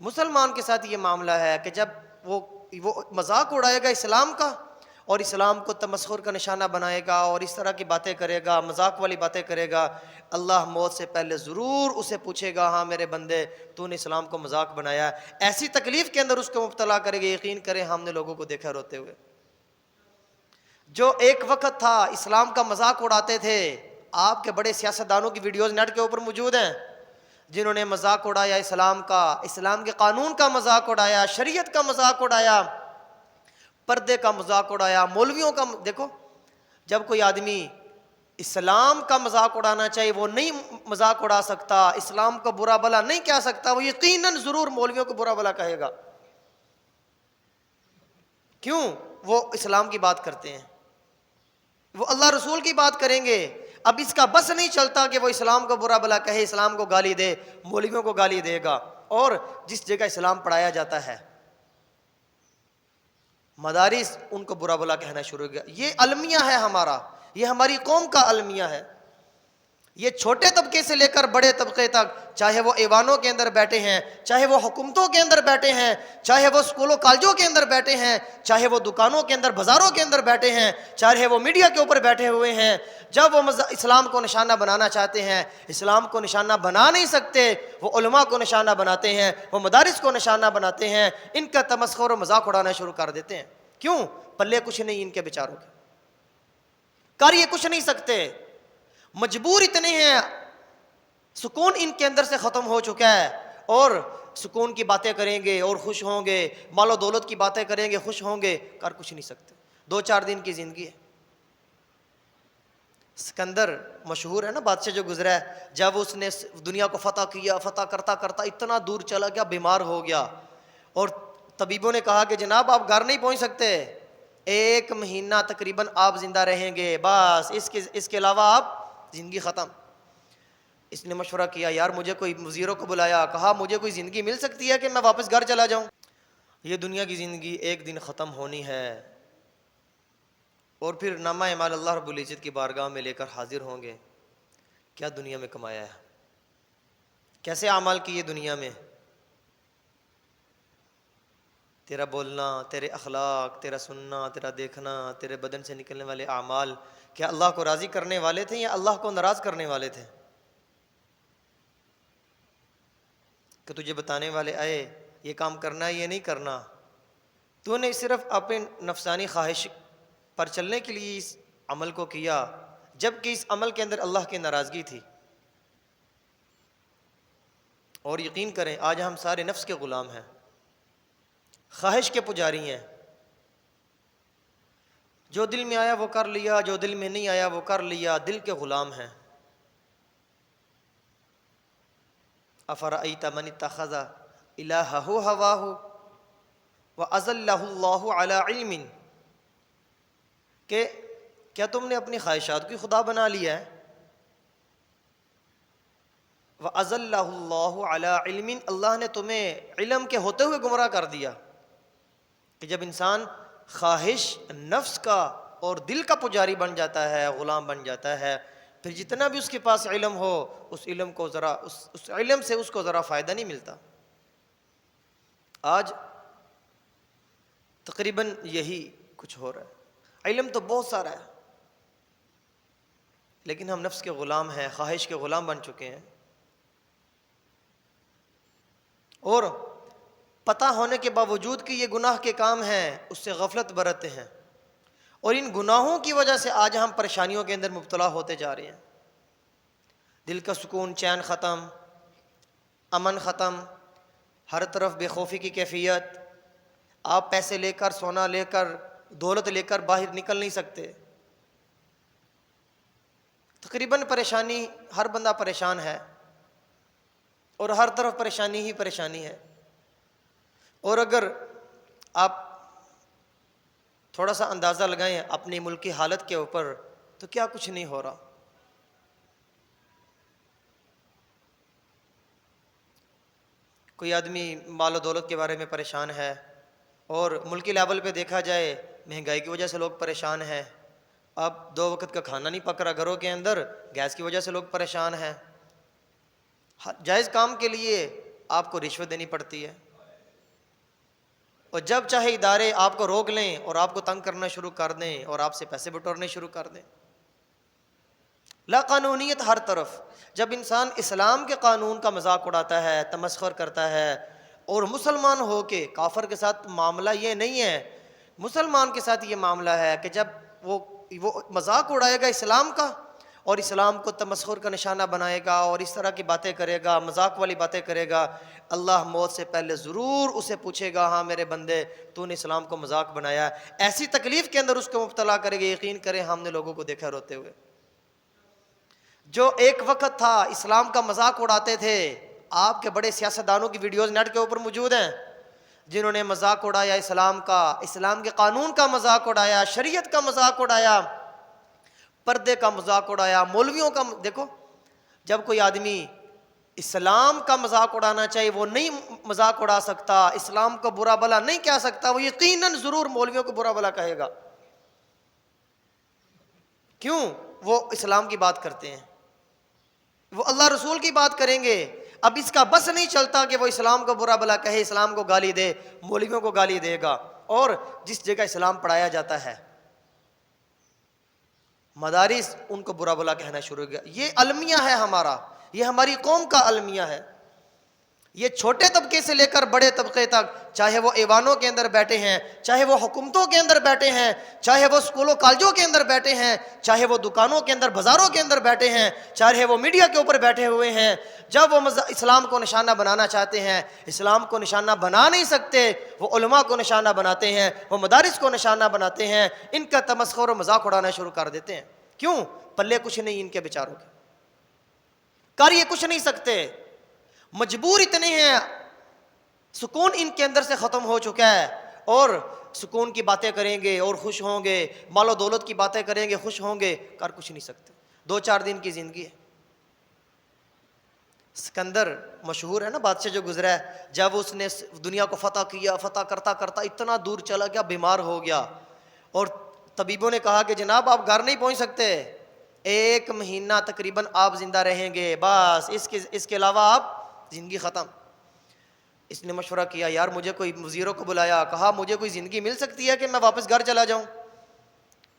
مسلمان کے ساتھ یہ معاملہ ہے کہ جب وہ مذاق اڑائے گا اسلام کا اور اسلام کو تمسخر کا نشانہ بنائے گا اور اس طرح کی باتیں کرے گا، مذاق والی باتیں کرے گا، اللہ موت سے پہلے ضرور اسے پوچھے گا، ہاں میرے بندے تو نے اسلام کو مذاق بنایا. ایسی تکلیف کے اندر اس کو مبتلا کرے گا. یقین کریں ہم نے لوگوں کو دیکھا روتے ہوئے، جو ایک وقت تھا اسلام کا مذاق اڑاتے تھے. آپ کے بڑے سیاستدانوں کی ویڈیوز نیٹ کے اوپر موجود ہیں جنہوں نے مذاق اڑایا اسلام کا، اسلام کے قانون کا مذاق اڑایا، شریعت کا مذاق اڑایا، پردے کا مذاق اڑایا، مولویوں کا. دیکھو جب کوئی آدمی اسلام کا مذاق اڑانا چاہیے وہ نہیں مذاق اڑا سکتا، اسلام کو برا بھلا نہیں کہہ سکتا، وہ یقیناً ضرور مولویوں کو برا بھلا کہے گا. کیوں؟ وہ اسلام کی بات کرتے ہیں، وہ اللہ رسول کی بات کریں گے. اب اس کا بس نہیں چلتا کہ وہ اسلام کو برا بھلا کہے، اسلام کو گالی دے، مولویوں کو گالی دے گا. اور جس جگہ اسلام پڑھایا جاتا ہے مدارس، ان کو برا بھلا کہنا شروع کیا. یہ المیہ ہے ہمارا، یہ ہماری قوم کا المیہ ہے. یہ چھوٹے طبقے سے لے کر بڑے طبقے تک، چاہے وہ ایوانوں کے اندر بیٹھے ہیں، چاہے وہ حکومتوں کے اندر بیٹھے ہیں، چاہے وہ اسکولوں کالجوں کے اندر بیٹھے ہیں، چاہے وہ دکانوں کے اندر بازاروں کے اندر بیٹھے ہیں، چاہے وہ میڈیا کے اوپر بیٹھے ہوئے ہیں، جب وہ اسلام کو نشانہ بنانا چاہتے ہیں اسلام کو نشانہ بنا نہیں سکتے. وہ علماء کو نشانہ بناتے ہیں، وہ مدارس کو نشانہ بناتے ہیں، ان کا تمسخر و مذاق اڑانا شروع کر دیتے ہیں. کیوں؟ پلے کچھ نہیں ان کے بیچاروں کے، کر یہ کچھ نہیں سکتے، مجبور اتنے ہیں. سکون ان کے اندر سے ختم ہو چکا ہے، اور سکون کی باتیں کریں گے اور خوش ہوں گے، مال و دولت کی باتیں کریں گے خوش ہوں گے، کر کچھ نہیں سکتے. 2-4 دن کی زندگی ہے. سکندر مشہور ہے نا بادشاہ جو گزرا ہے، جب اس نے دنیا کو فتح کیا، فتح کرتا کرتا اتنا دور چلا گیا، بیمار ہو گیا، اور طبیبوں نے کہا کہ جناب آپ گھر نہیں پہنچ سکتے، 1 مہینہ تقریباً آپ زندہ رہیں گے، بس اس کے علاوہ آپ زندگی ختم. اس نے مشورہ کیا، یار مجھے کوئی وزیروں کو بلایا، کہا مجھے کوئی زندگی مل سکتی ہے کہ میں واپس گھر چلا جاؤں؟ یہ دنیا کی زندگی ایک دن ختم ہونی ہے، اور پھر نامہ اعمال اللہ رب العزت کی بارگاہ میں لے کر حاضر ہوں گے. کیا دنیا میں کمایا ہے، کیسے اعمال کیے دنیا میں، تیرا بولنا، تیرے اخلاق، تیرا سننا، تیرا دیکھنا، تیرے بدن سے نکلنے والے اعمال کیا اللہ کو راضی کرنے والے تھے یا اللہ کو ناراض کرنے والے تھے؟ کہ تجھے بتانے والے آئے یہ کام کرنا ہے یہ نہیں کرنا، تو نے صرف اپنے نفسانی خواہش پر چلنے کے لیے اس عمل کو کیا، جبکہ اس عمل کے اندر اللہ کی ناراضگی تھی. اور یقین کریں آج ہم سارے نفس کے غلام ہیں، خواہش کے پجاری ہیں. جو دل میں آیا وہ کر لیا، جو دل میں نہیں آیا وہ کر لیا، دل کے غلام ہیں. افرأیت من اتخذ الہہ ہواہ واضلہ اللہ علی علم، کہ کیا تم نے اپنی خواہشات کو خدا بنا لیا ہے؟ واضلہ اللہ علی علم، اللہ نے تمہیں علم کے ہوتے ہوئے گمراہ کر دیا. کہ جب انسان خواہش نفس کا اور دل کا پجاری بن جاتا ہے، غلام بن جاتا ہے، پھر جتنا بھی اس کے پاس علم ہو اس علم کو اس علم سے اس کو ذرا فائدہ نہیں ملتا. آج تقریباً یہی کچھ ہو رہا ہے. علم تو بہت سارا ہے لیکن ہم نفس کے غلام ہیں، خواہش کے غلام بن چکے ہیں، اور پتہ ہونے کے باوجود کہ یہ گناہ کے کام ہیں اس سے غفلت برتتے ہیں، اور ان گناہوں کی وجہ سے آج ہم پریشانیوں کے اندر مبتلا ہوتے جا رہے ہیں. دل کا سکون، چین ختم، امن ختم، ہر طرف بے خوفی کی کیفیت. آپ پیسے لے کر، سونا لے کر، دولت لے کر باہر نکل نہیں سکتے. تقریباً پریشانی، ہر بندہ پریشان ہے، اور ہر طرف پریشانی ہی پریشانی ہے. اور اگر آپ تھوڑا سا اندازہ لگائیں اپنی ملک کی حالت کے اوپر تو کیا کچھ نہیں ہو رہا. کوئی آدمی مال و دولت کے بارے میں پریشان ہے، اور ملکی لیول پہ دیکھا جائے مہنگائی کی وجہ سے لوگ پریشان ہیں. اب 2 وقت کا کھانا نہیں پک رہا گھروں کے اندر، گیس کی وجہ سے لوگ پریشان ہیں. جائز کام کے لیے آپ کو رشوت دینی پڑتی ہے، اور جب چاہے ادارے آپ کو روک لیں اور آپ کو تنگ کرنا شروع کر دیں اور آپ سے پیسے بٹورنے شروع کر دیں. لا قانونیت ہر طرف. جب انسان اسلام کے قانون کا مذاق اڑاتا ہے، تمسخر کرتا ہے، اور مسلمان ہو کے کافر کے ساتھ معاملہ یہ نہیں ہے، مسلمان کے ساتھ یہ معاملہ ہے کہ جب وہ مذاق اڑائے گا اسلام کا اور اسلام کو تمسخر کا نشانہ بنائے گا اور اس طرح کی باتیں کرے گا، مذاق والی باتیں کرے گا، اللہ موت سے پہلے ضرور اسے پوچھے گا، ہاں میرے بندے تو نے اسلام کو مذاق بنایا. ایسی تکلیف کے اندر اس کو مبتلا کرے گا. یقین کریں ہم نے لوگوں کو دیکھا روتے ہوئے، جو ایک وقت تھا اسلام کا مذاق اڑاتے تھے. آپ کے بڑے سیاستدانوں کی ویڈیوز نیٹ کے اوپر موجود ہیں جنہوں نے مذاق اڑایا اسلام کا، اسلام کے قانون کا مذاق اڑایا، شریعت کا مذاق اڑایا، پردے کا مذاق اڑایا، مولویوں کا. دیکھو جب کوئی آدمی اسلام کا مذاق اڑانا چاہیے وہ نہیں مذاق اڑا سکتا، اسلام کو برا بھلا نہیں کہہ سکتا، وہ یقیناً ضرور مولویوں کو برا بھلا کہے گا. کیوں؟ وہ اسلام کی بات کرتے ہیں، وہ اللہ رسول کی بات کریں گے. اب اس کا بس نہیں چلتا کہ وہ اسلام کو برا بھلا کہے، اسلام کو گالی دے، مولویوں کو گالی دے گا. اور جس جگہ اسلام پڑھایا جاتا ہے مدارس، ان کو برا بھلا کہنا شروع ہو گیا. یہ المیہ ہے ہمارا، یہ ہماری قوم کا المیہ ہے. یہ چھوٹے طبقے سے لے کر بڑے طبقے تک، چاہے وہ ایوانوں کے اندر بیٹھے ہیں، چاہے وہ حکومتوں کے اندر بیٹھے ہیں، چاہے وہ اسکولوں کالجوں کے اندر بیٹھے ہیں، چاہے وہ دکانوں کے اندر بازاروں کے اندر بیٹھے ہیں، چاہے وہ میڈیا کے اوپر بیٹھے ہوئے ہیں، جب وہ اسلام کو نشانہ بنانا چاہتے ہیں اسلام کو نشانہ بنا نہیں سکتے. وہ علماء کو نشانہ بناتے ہیں، وہ مدارس کو نشانہ بناتے ہیں، ان کا تمسخر و مذاق اڑانا شروع کر دیتے ہیں. کیوں؟ پلے کچھ نہیں ان کے بیچاروں کے، کر یہ کچھ نہیں سکتے، مجبور اتنے ہیں. سکون ان کے اندر سے ختم ہو چکا ہے، اور سکون کی باتیں کریں گے اور خوش ہوں گے، مال و دولت کی باتیں کریں گے خوش ہوں گے، کر کچھ نہیں سکتے. 2-4 دن کی زندگی ہے. سکندر مشہور ہے نا بادشاہ جو گزرا ہے، جب اس نے دنیا کو فتح کیا، فتح کرتا کرتا اتنا دور چلا گیا، بیمار ہو گیا، اور طبیبوں نے کہا کہ جناب آپ گھر نہیں پہنچ سکتے، 1 مہینہ تقریباً آپ زندہ رہیں گے، بس اس کے علاوہ آپ زندگی ختم. اس نے مشورہ کیا، یار مجھے کوئی وزیروں کو بلایا، کہا مجھے کوئی زندگی مل سکتی ہے کہ میں واپس گھر چلا جاؤں؟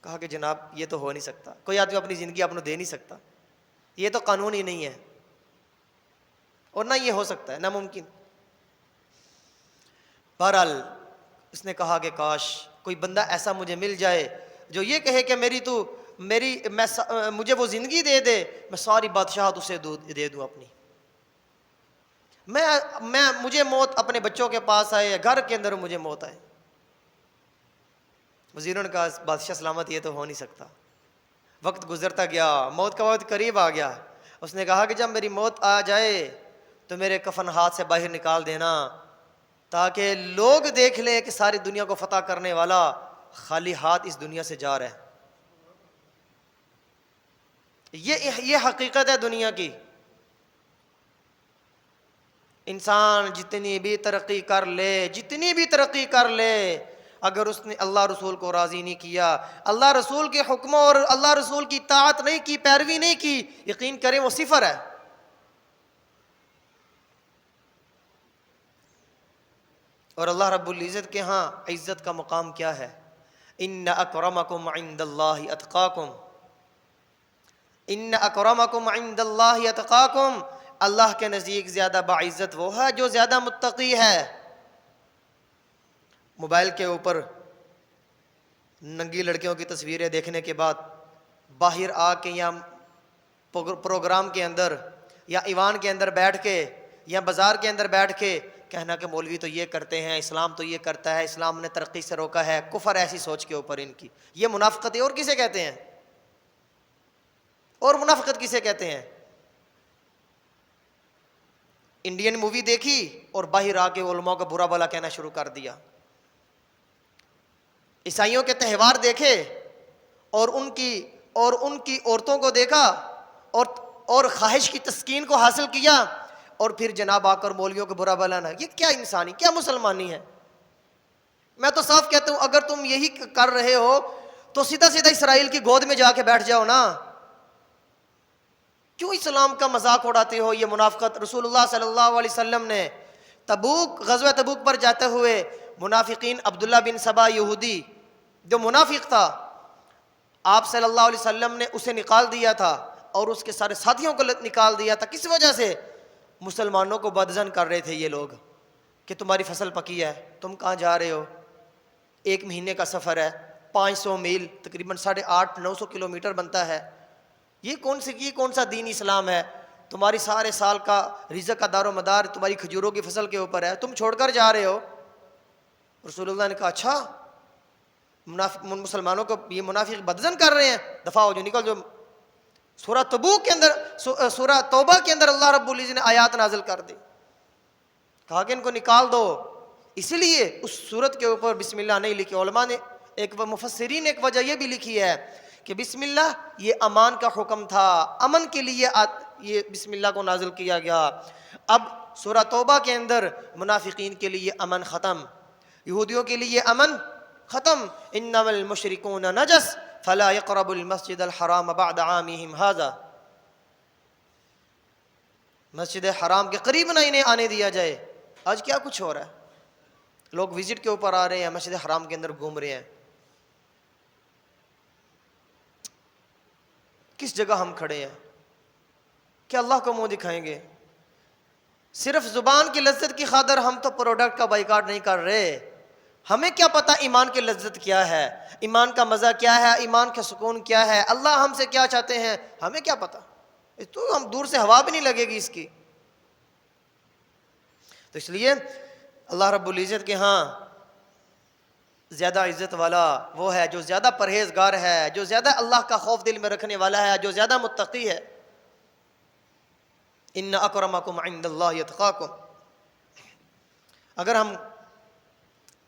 کہا کہ جناب یہ تو ہو نہیں سکتا، کوئی آدمی اپنی زندگی آپ کو دے نہیں سکتا، یہ تو قانون ہی نہیں ہے، اور نہ یہ ہو سکتا ہے، ناممکن. بہرحال اس نے کہا کہ کاش کوئی بندہ ایسا مجھے مل جائے جو یہ کہے کہ مجھے وہ زندگی دے دے، میں ساری بادشاہت اسے دے دوں اپنی، مجھے موت اپنے بچوں کے پاس آئے، گھر کے اندر مجھے موت آئے. وزیروں نے کہا بادشاہ سلامت یہ تو ہو نہیں سکتا. وقت گزرتا گیا، موت کا وقت قریب آ گیا. اس نے کہا کہ جب میری موت آ جائے تو میرے کفن ہاتھ سے باہر نکال دینا، تاکہ لوگ دیکھ لیں کہ ساری دنیا کو فتح کرنے والا خالی ہاتھ اس دنیا سے جا رہا ہے. یہ حقیقت ہے دنیا کی. انسان جتنی بھی ترقی کر لے، اگر اس نے اللہ رسول کو راضی نہیں کیا، اللہ رسول کے حکموں اور اللہ رسول کی اطاعت نہیں کی، پیروی نہیں کی، یقین کریں وہ صفر ہے. اور اللہ رب العزت کے ہاں عزت کا مقام کیا ہے؟ ان اکرمکم عند اللہ اتقاکم، ان اکرمکم عند اللہ اتقاکم، اللہ کے نزدیک زیادہ باعزت وہ ہے جو زیادہ متقی ہے. موبائل کے اوپر ننگی لڑکیوں کی تصویریں دیکھنے کے بعد باہر آ کے یا پروگرام کے اندر یا ایوان کے اندر بیٹھ کے یا بازار کے اندر بیٹھ کے کہنا کہ مولوی تو یہ کرتے ہیں، اسلام تو یہ کرتا ہے، اسلام نے ترقی سے روکا ہے. کفر ایسی سوچ کے اوپر ان کی، یہ منافقت ہے. اور کسے کہتے ہیں؟ اور منافقت کسے کہتے ہیں؟ انڈین مووی دیکھی اور باہر آ کے علماء کا برا بھلا کہنا شروع کر دیا. عیسائیوں کے تہوار دیکھے اور ان کی عورتوں کو دیکھا اور خواہش کی تسکین کو حاصل کیا، اور پھر جناب آ کر مولویوں کو برا بھلا نہ. یہ کیا انسانی، کیا مسلمانی ہے؟ میں تو صاف کہتا ہوں اگر تم یہی کر رہے ہو تو سیدھا اسرائیل کی گود میں جا کے بیٹھ جاؤ نا. کیوں اسلام کا مذاق اڑاتے ہو؟ یہ منافقت. رسول اللہ صلی اللہ علیہ وسلم نے غزوہ تبوک پر جاتے ہوئے منافقین عبداللہ بن سبا یہودی جو منافق تھا، آپ صلی اللہ علیہ وسلم نے اسے نکال دیا تھا اور اس کے سارے ساتھیوں کو نکال دیا تھا. کس وجہ سے؟ مسلمانوں کو بدظن کر رہے تھے یہ لوگ کہ تمہاری فصل پکی ہے، تم کہاں جا رہے ہو، 1 مہینے کا سفر ہے، 500 میل تقریباً 850-900 کلومیٹر بنتا ہے، یہ کون سا دین اسلام ہے، تمہاری سارے سال کا رزق کا دار و مدار تمہاری کھجوروں کی فصل کے اوپر ہے، تم چھوڑ کر جا رہے ہو. رسول اللہ نے کہا اچھا مسلمانوں کو یہ منافق بدظن کر رہے ہیں، دفاع ہو جو، نکل جو. سورہ تبوک کے اندر، سورہ توبہ کے اندر اللہ رب العزت نے آیات نازل کر دی، کہا کہ ان کو نکال دو. اسی لیے اس صورت کے اوپر بسم اللہ نہیں لکھی. علماء نے مفسرین ایک وجہ یہ بھی لکھی ہے کہ بسم اللہ یہ امان کا حکم تھا، امن کے لیے یہ بسم اللہ کو نازل کیا گیا. اب سورہ توبہ کے اندر منافقین کے لیے امن ختم، یہودیوں کے لیے امن ختم. انما المشرکون نجس فلا يقربوا المسجد الحرام بعد عامهم هذا، مسجد حرام کے قریب نہ انہیں آنے دیا جائے. آج کیا کچھ ہو رہا ہے، لوگ وزٹ کے اوپر آ رہے ہیں، مسجد حرام کے اندر گھوم رہے ہیں. کس جگہ ہم کھڑے ہیں؟ کیا اللہ کو منہ دکھائیں گے؟ صرف زبان کی لذت کی خاطر ہم تو پروڈکٹ کا بائیکاٹ نہیں کر رہے. ہمیں کیا پتا ایمان کی لذت کیا ہے، ایمان کا مزہ کیا ہے، ایمان کا سکون کیا ہے، اللہ ہم سے کیا چاہتے ہیں، ہمیں کیا پتا. تو ہم دور سے ہوا بھی نہیں لگے گی اس کی. تو اس لیے اللہ رب العزت کے ہاں زیادہ عزت والا وہ ہے جو زیادہ پرہیزگار ہے، جو زیادہ اللہ کا خوف دل میں رکھنے والا ہے، جو زیادہ متقی ہے. ان اکرمکم عند اللہ اتقاکم. اگر ہم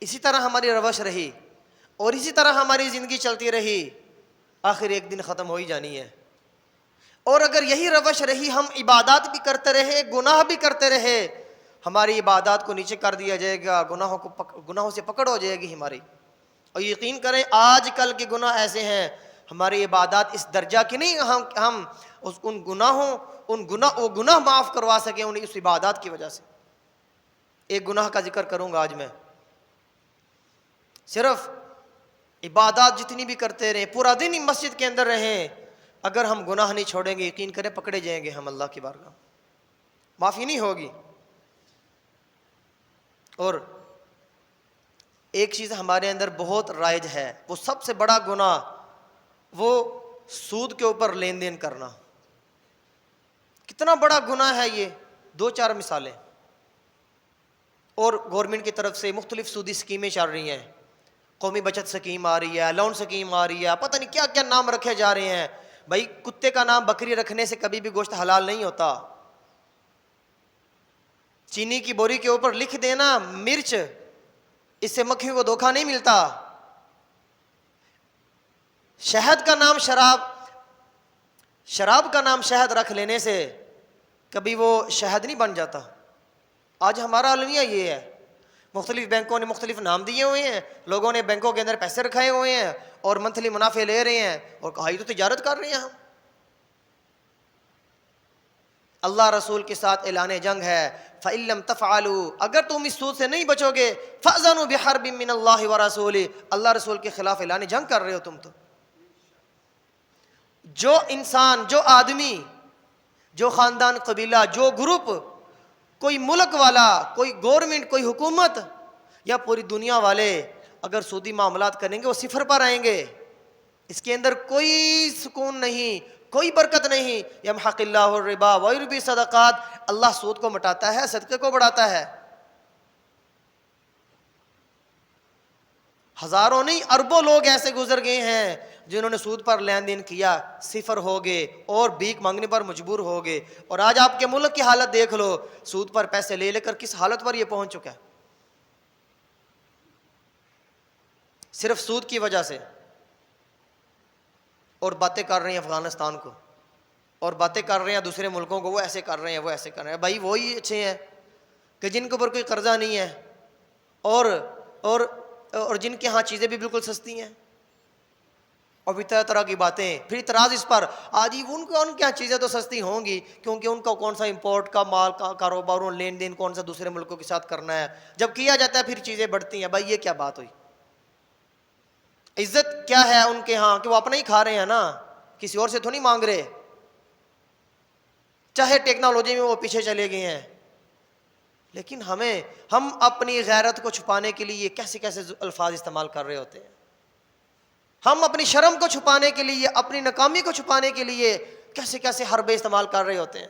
اسی طرح ہماری روش رہی اور اسی طرح ہماری زندگی چلتی رہی، آخر ایک دن ختم ہو ہی جانی ہے. اور اگر یہی روش رہی، ہم عبادات بھی کرتے رہے، گناہ بھی کرتے رہے، ہماری عبادات کو نیچے کر دیا جائے گا، گناہوں سے پکڑ ہو جائے گی ہماری. اور یقین کریں آج کل کے گناہ ایسے ہیں، ہماری عبادات اس درجہ کی نہیں ہم وہ گناہ معاف کروا سکیں انہیں اس عبادات کی وجہ سے. ایک گناہ کا ذکر کروں گا آج میں. صرف عبادات جتنی بھی کرتے رہیں، پورا دن ہی مسجد کے اندر رہیں، اگر ہم گناہ نہیں چھوڑیں گے یقین کریں پکڑے جائیں گے ہم اللہ کی بارگاہ، معافی نہیں ہوگی. اور ایک چیز ہمارے اندر بہت رائج ہے، وہ سب سے بڑا گناہ، وہ سود کے اوپر لین دین کرنا. کتنا بڑا گناہ ہے یہ. 2-4 مثالیں. اور گورنمنٹ کی طرف سے مختلف سودی اسکیمیں چل رہی ہیں، قومی بچت اسکیم آ رہی ہے، لون اسکیم آ رہی ہے، پتہ نہیں کیا کیا نام رکھے جا رہے ہیں. بھائی کتے کا نام بکری رکھنے سے کبھی بھی گوشت حلال نہیں ہوتا. چینی کی بوری کے اوپر لکھ دینا مرچ، اس سے مکھیوں کو دھوکہ نہیں ملتا. شہد کا نام شراب کا نام شہد رکھ لینے سے کبھی وہ شہد نہیں بن جاتا. آج ہمارا المیہ یہ ہے، مختلف بینکوں نے مختلف نام دیے ہوئے ہیں، لوگوں نے بینکوں کے اندر پیسے رکھائے ہوئے ہیں اور منتھلی منافع لے رہے ہیں اور کہا یہ تو تجارت کر رہے ہیں ہم. اللہ رسول کے ساتھ اعلان جنگ ہے. فَإِن لَّمْ تَفْعَلُوا، اگر تم اس سود سے نہیں بچو گے، فَأْذَنُوا بِحَرْبٍ مِّنَ اللَّهِ وَرَسُولِهِ، اللہ رسول کے خلاف اعلان جنگ کر رہے ہو تم. تو جو انسان، جو آدمی، جو خاندان، قبیلہ، جو گروپ، کوئی ملک والا، کوئی گورنمنٹ، کوئی حکومت یا پوری دنیا والے اگر سودی معاملات کریں گے وہ صفر پر آئیں گے. اس کے اندر کوئی سکون نہیں، کوئی برکت نہیں. یمحق اللہ الربا ویربی صدقات، اللہ سود کو مٹاتا ہے، صدقے کو بڑھاتا ہے. ہزاروں نہیں اربوں لوگ ایسے گزر گئے ہیں جنہوں نے سود پر لین دین کیا، صفر ہو گئے اور بھیک مانگنے پر مجبور ہو گئے. اور آج آپ کے ملک کی حالت دیکھ لو، سود پر پیسے لے لے کر کس حالت پر یہ پہنچ چکا ہے، صرف سود کی وجہ سے. اور باتیں کر رہے ہیں افغانستان کو، اور باتیں کر رہے ہیں دوسرے ملکوں کو، وہ ایسے کر رہے ہیں، وہ ایسے کر رہے ہیں. بھائی وہی اچھے ہیں کہ جن کے اوپر کوئی قرضہ نہیں ہے اور جن کے ہاں چیزیں بھی بالکل سستی ہیں. اور بھی طرح طرح کی باتیں. پھر اعتراض اس پر آج ہی ان کیا چیزیں تو سستی ہوں گی کیونکہ ان کا کون سا امپورٹ کا مال کا کاروبار اور لین دین کون سا دوسرے ملکوں کے ساتھ کرنا ہے. جب کیا جاتا ہے پھر چیزیں بڑھتی ہیں. بھائی یہ کیا بات ہوئی؟ عزت کیا ہے ان کے ہاں کہ وہ اپنا ہی کھا رہے ہیں نا, کسی اور سے تو نہیں مانگ رہے. چاہے ٹیکنالوجی میں وہ پیچھے چلے گئے ہیں, لیکن ہم اپنی غیرت کو چھپانے کے لیے کیسے کیسے الفاظ استعمال کر رہے ہوتے ہیں. ہم اپنی شرم کو چھپانے کے لیے, اپنی ناکامی کو چھپانے کے لیے کیسے کیسے حربے استعمال کر رہے ہوتے ہیں.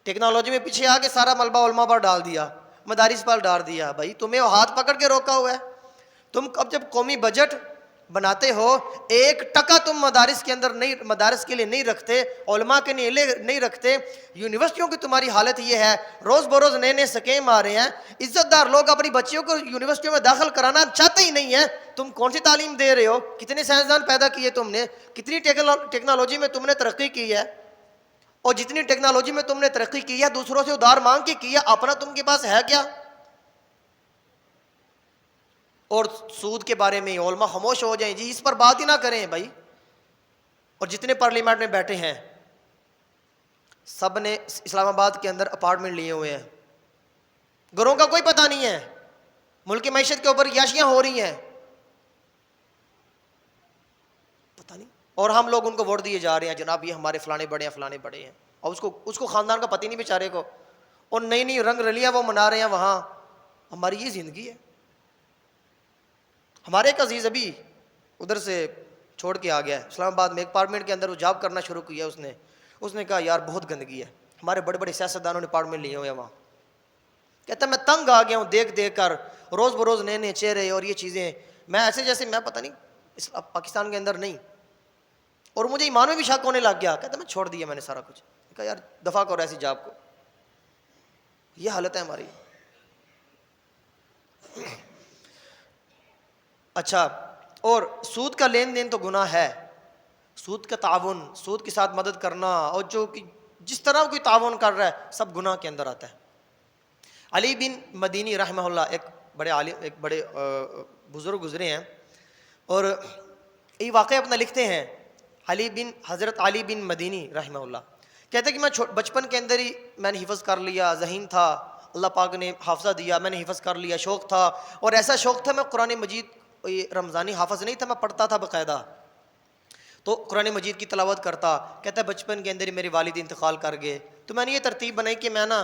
ٹیکنالوجی میں پیچھے آ کے سارا ملبہ علماء پر ڈال دیا, مدارس پر ڈال دیا. بھائی تمہیں وہ ہاتھ پکڑ کے روکا ہوا ہے. تم اب جب قومی بجٹ بناتے ہو 1% تم مدارس کے اندر نہیں, مدارس کے لیے نہیں رکھتے, علماء کے لیے نہیں رکھتے. یونیورسٹیوں کی تمہاری حالت یہ ہے, روز بروز نئے نئے سکیم آ رہے ہیں. عزت دار لوگ اپنی بچیوں کو یونیورسٹیوں میں داخل کرانا چاہتے ہی نہیں ہیں. تم کون سی تعلیم دے رہے ہو؟ کتنے سائنسدان پیدا کیے تم نے, کتنی ٹیکنالوجی میں تم نے ترقی کی ہے, اور جتنی ٹیکنالوجی میں تم نے ترقی کی ہے دوسروں سے ادھار مانگ کے کی ہے, اپنا تم کے پاس ہے کیا؟ اور سود کے بارے میں علماء خاموش ہو جائیں, جی اس پر بات ہی نہ کریں بھائی. اور جتنے پارلیمنٹ میں بیٹھے ہیں سب نے اسلام آباد کے اندر اپارٹمنٹ لیے ہوئے ہیں, گھروں کا کوئی پتہ نہیں ہے, ملک کی معیشت کے اوپر عیاشیاں ہو رہی ہیں, پتہ نہیں. اور ہم لوگ ان کو ووٹ دیے جا رہے ہیں, جناب یہ ہمارے فلانے بڑے ہیں فلانے بڑے ہیں, اور اس کو خاندان کا پتہ نہیں بیچارے کو, اور نئی نئی رنگ رلیاں وہ منا رہے ہیں وہاں. ہماری یہ زندگی ہے. ہمارے ایک عزیز ابھی ادھر سے چھوڑ کے آ گیا ہے, اسلام آباد میں ایک اپارٹمنٹ کے اندر وہ جاب کرنا شروع کیا. اس نے کہا یار بہت گندگی ہے, ہمارے بڑے بڑے سیاستدانوں نے اپارٹمنٹ لیے ہوئے ہیں وہاں. کہتا میں تنگ آ گیا ہوں دیکھ دیکھ کر, روز بروز نئے نئے چہرے اور یہ چیزیں, میں ایسے جیسے میں پتہ نہیں اس پاکستان کے اندر نہیں, اور مجھے ایمان میں بھی شک ہونے لگ گیا. کہتا میں چھوڑ دیا میں نے سارا کچھ. کہا یار دفاع کرو ایسی جاب کو. یہ حالت ہے ہماری. اچھا, اور سود کا لین دین تو گناہ ہے, سود کا تعاون, سود کے ساتھ مدد کرنا, اور جو جس طرح کوئی تعاون کر رہا ہے سب گناہ کے اندر آتا ہے. علی بن مدینی رحمہ اللہ ایک بڑے عالم, ایک بڑے بزرگ گزرے ہیں, اور یہ واقعہ اپنا لکھتے ہیں. حضرت علی بن مدینی رحمہ اللہ کہتے ہیں کہ میں بچپن کے اندر ہی میں نے حفظ کر لیا, ذہین تھا, اللہ پاک نے حافظہ دیا, میں نے حفظ کر لیا, شوق تھا, اور ایسا شوق تھا میں قرآن مجید رمضانی حافظ نہیں تھا, میں پڑھتا تھا باقاعدہ, تو قرآن مجید کی تلاوت کرتا. کہتا ہے بچپن کے اندر ہی میرے والد انتقال کر گئے, تو میں نے یہ ترتیب بنائی کہ میں نا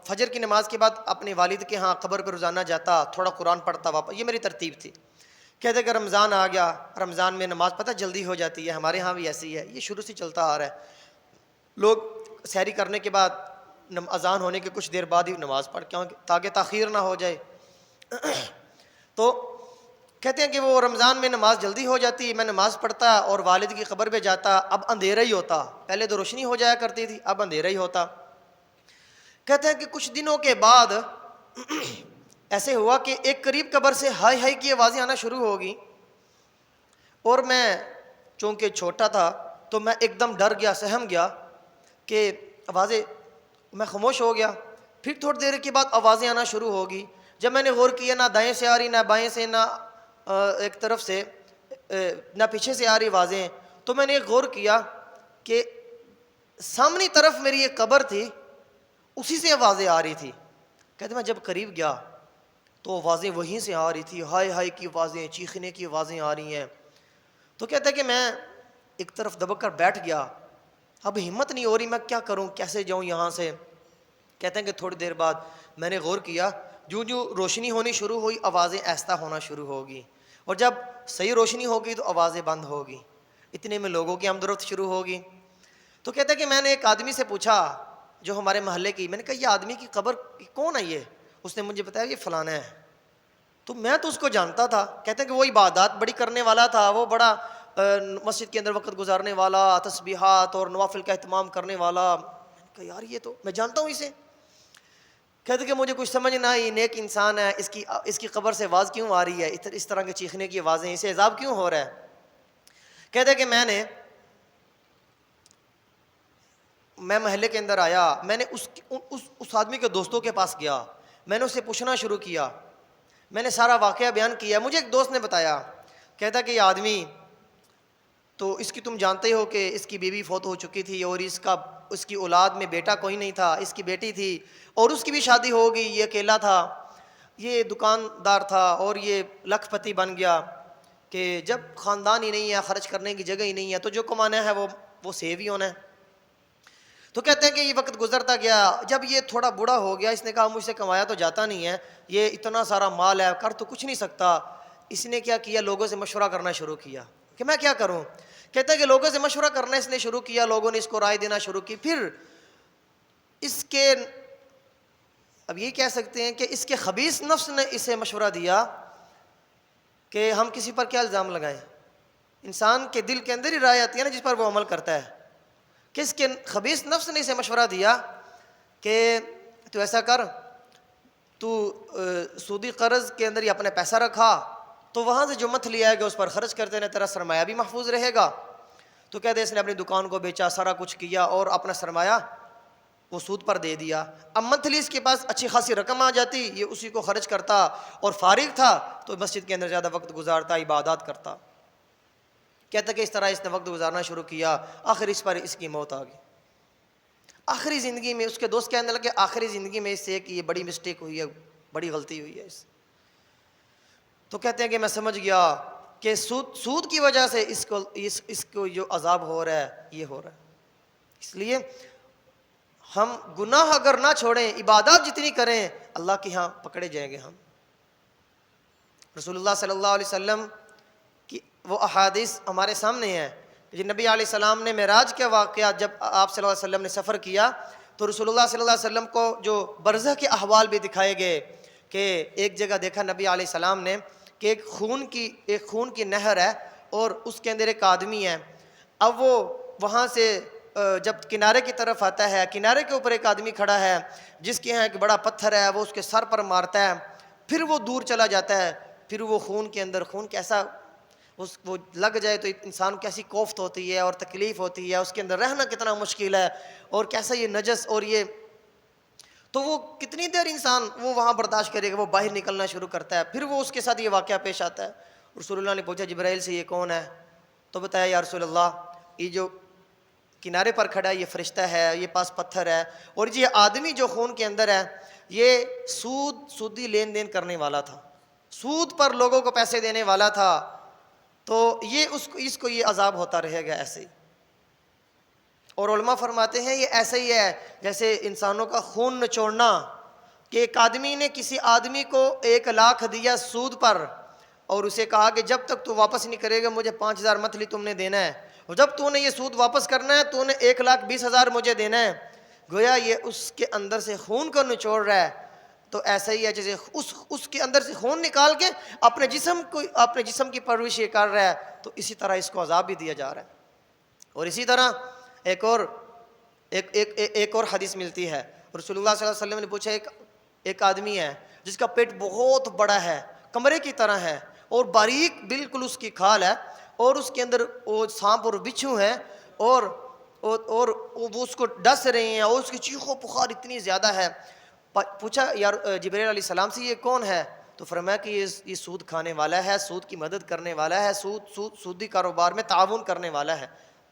فجر کی نماز کے بعد اپنے والد کے ہاں قبر پہ روزانہ جاتا, تھوڑا قرآن پڑھتا واپس, یہ میری ترتیب تھی. کہتے کہ رمضان آ گیا, رمضان میں نماز پتہ جلدی ہو جاتی ہے, ہمارے ہاں بھی ایسی ہے, یہ شروع سے چلتا آ رہا ہے. لوگ سحری کرنے کے بعد اذان ہونے کے کچھ دیر بعد ہی نماز پڑھ تاکہ تاخیر نہ ہو جائے. تو کہتے ہیں کہ وہ رمضان میں نماز جلدی ہو جاتی, میں نماز پڑھتا اور والد کی قبر پہ جاتا. اب اندھیرا ہی ہوتا, پہلے تو روشنی ہو جایا کرتی تھی, اب اندھیرا ہی ہوتا. کہتے ہیں کہ کچھ دنوں کے بعد ایسے ہوا کہ ایک قریب قبر سے ہائی ہائی کی آوازیں آنا شروع ہو گئی, اور میں چونکہ چھوٹا تھا تو میں ایک دم ڈر گیا, سہم گیا کہ آوازیں, میں خاموش ہو گیا. پھر تھوڑی دیر کے بعد آوازیں آنا شروع ہو گئی. جب میں نے غور کیا, نہ دائیں سے آ رہی, نہ بائیں سے, نہ ایک طرف سے, نہ پیچھے سے آ رہی آوازیں, تو میں نے غور کیا کہ سامنے طرف میری ایک قبر تھی, اسی سے آوازیں آ رہی تھی. کہتے میں جب قریب گیا تو آوازیں وہیں سے آ رہی تھی, ہائے ہائے کی آوازیں, چیخنے کی آوازیں آ رہی ہیں. تو کہتا ہے کہ میں ایک طرف دبک کر بیٹھ گیا, اب ہمت نہیں ہو رہی, میں کیا کروں, کیسے جاؤں یہاں سے. کہتے ہیں کہ تھوڑی دیر بعد میں نے غور کیا, جو روشنی ہونی شروع ہوئی آوازیں آہستہ ہونا شروع ہوگی, اور جب صحیح روشنی ہوگی تو آوازیں بند ہوگی. اتنے میں لوگوں کی آمد و رفت شروع ہوگی. تو کہتے ہیں کہ میں نے ایک آدمی سے پوچھا جو ہمارے محلے کی, میں نے کہا یہ آدمی کی قبر کون ہے یہ؟ اس نے مجھے بتایا یہ فلانا ہے. تو میں تو اس کو جانتا تھا. کہتے ہیں کہ وہ عبادات بڑی کرنے والا تھا, وہ بڑا مسجد کے اندر وقت گزارنے والا, تسبیحات اور نوافل کا اہتمام کرنے والا. میں نے کہا یار یہ تو میں جانتا ہوں اسے. کہتے کہ مجھے کچھ سمجھ نہ آئی, نیک انسان ہے, اس کی قبر سے آواز کیوں آ رہی ہے, اس طرح کے چیخنے کی آوازیں, اسے عذاب کیوں ہو رہا ہے. کہتے کہ میں محلے کے اندر آیا, میں نے اس آدمی کے دوستوں کے پاس گیا, میں نے اسے پوچھنا شروع کیا, میں نے سارا واقعہ بیان کیا. مجھے ایک دوست نے بتایا کہتا ہے کہ یہ آدمی تو اس کی تم جانتے ہو کہ اس کی بیوی فوت ہو چکی تھی اور اس کی اولاد میں بیٹا کوئی نہیں تھا، اس کی بیٹی تھی اور اس کی بھی شادی ہو گئی، یہ اکیلا تھا، یہ دکاندار تھا اور یہ لکھ پتی بن گیا کہ جب خاندان ہی نہیں ہے، خرچ کرنے کی جگہ ہی نہیں ہے، تو جو کمانا ہے وہ سیو ہی ہونا ہے۔ تو کہتے ہیں کہ یہ وقت گزرتا گیا، جب یہ تھوڑا بوڑھا ہو گیا، اس نے کہا مجھ سے کمایا تو جاتا نہیں ہے، یہ اتنا سارا مال ہے، کر تو کچھ نہیں سکتا۔ اس نے کیا کیا، لوگوں سے مشورہ کرنا شروع کیا کہ میں کیا کروں۔ کہتا ہے کہ لوگوں سے مشورہ کرنا اس نے شروع کیا، لوگوں نے اس کو رائے دینا شروع کی، پھر اس کے اب یہ کہہ سکتے ہیں کہ اس کے خبیث نفس نے اسے مشورہ دیا کہ ہم کسی پر کیا الزام لگائیں۔ انسان کے دل کے اندر ہی رائے آتی ہے نا جس پر وہ عمل کرتا ہے۔ کس کے خبیث نفس نے اسے مشورہ دیا کہ تو ایسا کر، تو سودی قرض کے اندر ہی اپنے پیسہ رکھا، تو وہاں سے جو مت لیا ہے کہ اس پر خرچ کرتے رہے، تیرا سرمایہ بھی محفوظ رہے گا۔ تو کہتے ہیں اس نے اپنی دکان کو بیچا، سارا کچھ کیا اور اپنا سرمایہ وہ سود پر دے دیا۔ اب منتھلی اس کے پاس اچھی خاصی رقم آ جاتی، یہ اسی کو خرچ کرتا، اور فارغ تھا تو مسجد کے اندر زیادہ وقت گزارتا، عبادات کرتا۔ کہتا کہ اس طرح اس نے وقت گزارنا شروع کیا، آخر اس پر اس کی موت آ گئی۔ آخری زندگی میں اس کے دوست کہنے لگے آخری زندگی میں اس سے کہ یہ بڑی مسٹیک ہوئی ہے، بڑی غلطی ہوئی ہے اس۔ تو کہتے ہیں کہ میں سمجھ گیا کہ سود کی وجہ سے اس کو جو عذاب ہو رہا ہے یہ ہو رہا ہے۔ اس لیے ہم گناہ اگر نہ چھوڑیں، عبادات جتنی کریں، اللہ کے ہاں پکڑے جائیں گے ہم۔ رسول اللہ صلی اللہ علیہ وسلم کی وہ احادیث ہمارے سامنے ہیں کہ نبی علیہ السلام نے معراج کے واقعات، جب آپ صلی اللہ علیہ وسلم نے سفر کیا تو رسول اللہ صلی اللہ علیہ وسلم کو جو برزخ کے احوال بھی دکھائے گئے کہ ایک جگہ دیکھا نبی علیہ السلام نے کہ ایک خون کی نہر ہے اور اس کے اندر ایک آدمی ہے۔ اب وہ وہاں سے جب کنارے کی طرف آتا ہے، کنارے کے اوپر ایک آدمی کھڑا ہے جس کے یہاں ایک بڑا پتھر ہے، وہ اس کے سر پر مارتا ہے، پھر وہ دور چلا جاتا ہے، پھر وہ خون کے اندر خون کیسا وہ لگ جائے تو انسان کو کیسی کوفت ہوتی ہے اور تکلیف ہوتی ہے، اس کے اندر رہنا کتنا مشکل ہے، اور کیسا یہ نجس، اور یہ تو وہ کتنی دیر انسان وہ وہاں برداشت کرے گا، وہ باہر نکلنا شروع کرتا ہے۔ پھر وہ اس کے ساتھ یہ واقعہ پیش آتا ہے۔ رسول اللہ نے پوچھا جبرائیل سے یہ کون ہے؟ تو بتایا یا رسول اللہ یہ جو کنارے پر کھڑا ہے یہ فرشتہ ہے، یہ پاس پتھر ہے، اور یہ آدمی جو خون کے اندر ہے یہ سودی لین دین کرنے والا تھا، سود پر لوگوں کو پیسے دینے والا تھا، تو یہ اس کو یہ عذاب ہوتا رہے گا ایسے ہی۔ اور علماء فرماتے ہیں یہ ایسا ہی ہے جیسے انسانوں کا خون نچوڑنا، کہ ایک آدمی نے کسی آدمی کو 1,00,000 دیا سود پر اور اسے کہا کہ جب تک تو واپس نہیں کرے گا مجھے 5,000 منتھلی تم نے دینا ہے، اور جب تو نے یہ سود واپس کرنا ہے تو نے 1,20,000 مجھے دینا ہے۔ گویا یہ اس کے اندر سے خون کو نچوڑ رہا ہے۔ تو ایسا ہی ہے جیسے اس کے اندر سے خون نکال کے اپنے جسم کی پرورش یہ کر رہا ہے، تو اسی طرح اس کو عذاب بھی دیا جا رہا ہے۔ اور اسی طرح ایک اور حدیث ملتی ہے، رسول اللہ صلی اللہ علیہ وسلم نے پوچھا ایک آدمی ہے جس کا پیٹ بہت بڑا ہے، کمرے کی طرح ہے، اور باریک بالکل اس کی کھال ہے، اور اس کے اندر وہ سانپ اور بچھو ہیں، اور وہ اس کو ڈس رہے ہیں، اور اس کی چیخ و پکار اتنی زیادہ ہے۔ پوچھا یار جبرائیل علیہ السلام سے یہ کون ہے؟ تو فرمایا کہ یہ سود کھانے والا ہے، سود کی مدد کرنے والا ہے، سودی کاروبار میں تعاون کرنے والا ہے،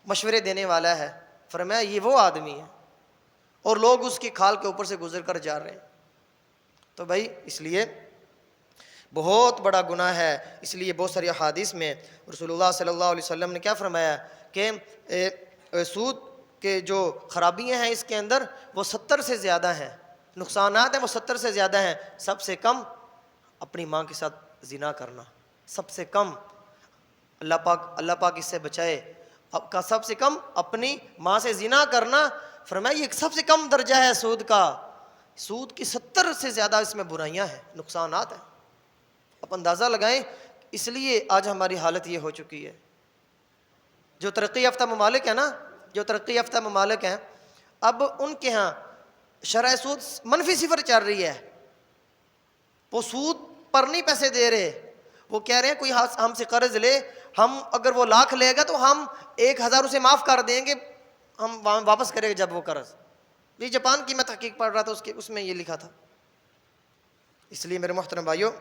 مشورے دینے والا ہے۔ فرمایا یہ وہ آدمی ہے، اور لوگ اس کی کھال کے اوپر سے گزر کر جا رہے ہیں۔ تو بھائی اس لیے بہت بڑا گناہ ہے۔ اس لیے بہت ساری احادیث میں رسول اللہ صلی اللہ علیہ وسلم نے کیا فرمایا کہ سود کے جو خرابیاں ہیں اس کے اندر وہ 70 سے زیادہ ہیں، نقصانات ہیں وہ 70 سے زیادہ ہیں۔ سب سے کم اپنی ماں کے ساتھ زنا کرنا، سب سے کم، اللہ پاک اس سے بچائے، سب سے کم اپنی ماں سے زنا کرنا۔ فرمایا یہ سب سے کم درجہ ہے سود کا۔ سود کی 70 سے زیادہ اس میں برائیاں ہیں، نقصانات ہیں۔ آپ اندازہ لگائیں، اس لیے آج ہماری حالت یہ ہو چکی ہے۔ جو ترقی یافتہ ممالک ہیں نا، جو ترقی یافتہ ممالک ہیں، اب ان کے ہاں شرح سود -0 چل رہی ہے۔ وہ سود پر نہیں پیسے دے رہے، وہ کہہ رہے ہیں کوئی ہم سے قرض لے، ہم اگر وہ 1,00,000 لے گا تو ہم 1,000 اسے معاف کر دیں گے، ہم واپس کریں گے جب وہ قرض۔ یہ جاپان کی میں تحقیق پڑھ رہا تھا، اس میں یہ لکھا تھا۔ اس لیے میرے محترم بھائیوں،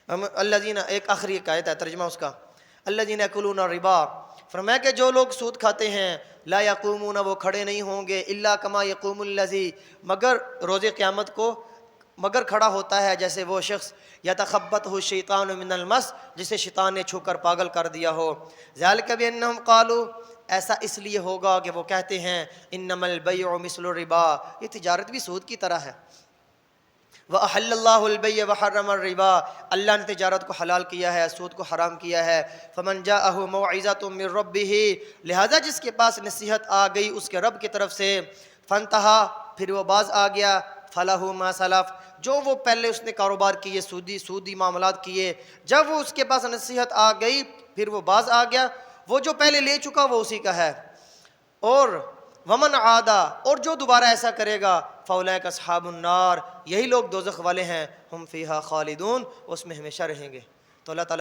الذین، ایک آخری ایک آیت ہے ترجمہ اس کا، الذین یأکلون الربا، فرمایا کہ جو لوگ سود کھاتے ہیں، لا یقومون، وہ کھڑے نہیں ہوں گے، الا کما یقوم الذی، مگر روز قیامت کو مگر کھڑا ہوتا ہے جیسے وہ شخص یتخبطہ الشیطان من المس، جسے شیطان نے چھو کر پاگل کر دیا ہو، ذالک بانہم قالوا، ایسا اس لیے ہوگا کہ وہ کہتے ہیں انما البیع مثل الربا، یہ تجارت بھی سود کی طرح ہے، وَأَحَلَّ اللَّهُ الْبَيْعَ وَحَرَّمَ الرِّبَا، اللہ نے تجارت کو حلال کیا ہے، سود کو حرام کیا ہے، فَمَنْ جَاءَهُ مَوْعِظَةٌ مِّن رَّبِّهِ، لہذا جس کے پاس نصیحت آ گئی اس کے رب کی طرف سے، فَانْتَهَا، پھر وہ باز آ گیا، فَلَهُ مَا سَلَفَ، جو وہ پہلے اس نے کاروبار کیے، سودی معاملات کیے، جب وہ اس کے پاس نصیحت آ گئی پھر وہ باز آ گیا، وہ جو پہلے لے چکا وہ اسی کا ہے، اور ومن عادا، اور جو دوبارہ ایسا کرے گا، فاولئک اصحاب النار، یہی لوگ دوزخ والے ہیں، ہم فیہا خالدون، اس میں ہمیشہ رہیں گے۔ تو اللہ تعالیٰ